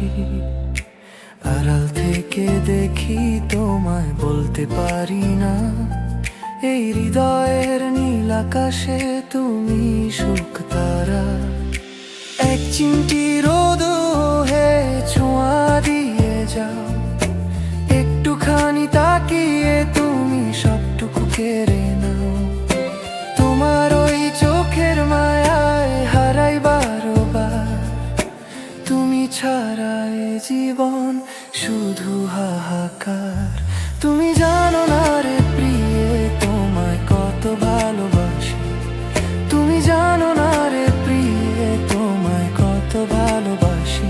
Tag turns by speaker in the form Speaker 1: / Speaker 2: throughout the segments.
Speaker 1: হাসি। আড়াল থেকে দেখি তোমায় বলতে পারি না, এই হৃদয়ের নীল আকাশে তুমি সুখ তারা। এক চিমটি রোদ হে ছোঁয়া দিয়ে যাও, একটুখানি তাকিয়ে তুমি সবটুকু কেড়ে নাও। তোমার ওই চোখের মায়ায় হারাই বারবার, তুমি ছাড়া এ জীবন শুধু হাহাকার। তুমি জানো না রে প্রিয়ে তোমায় কত ভালোবাসি, তুমি জানো না রে প্রিয়ে তোমায় কত ভালোবাসি।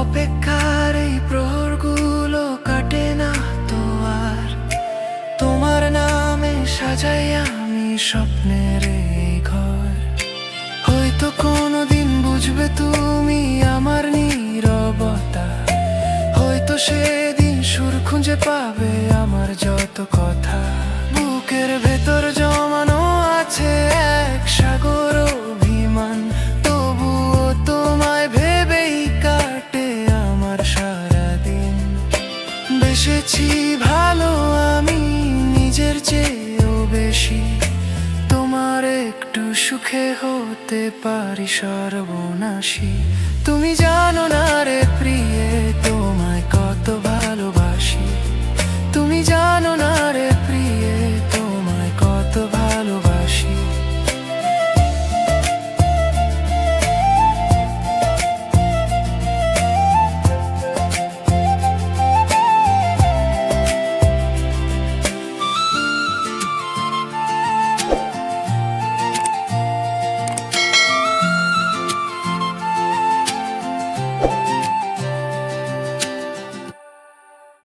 Speaker 1: অপেক্ষার এই প্রহরগুলো কাটে না তো আর, তোমার নামে সাজাই আমি স্বপ্নের এই ঘর। হয়তো কোনোদিন বুঝবে তুমি আমার নীরবতা, হয়তো সেদিন সুর খুঁজে পাবে আমার যত কথা। বুকের ভেতর জমানো আছে এক সাগর অভিমান, তবুও তোমায় ভেবেই কাটে আমার সারাদিন। বেসেছি ভালো আমি নিজের চেয়েও বেশি, তোমার একটু সুখে হতে পারি সর্বনাশী। তুমি জানো না রে প্রিয়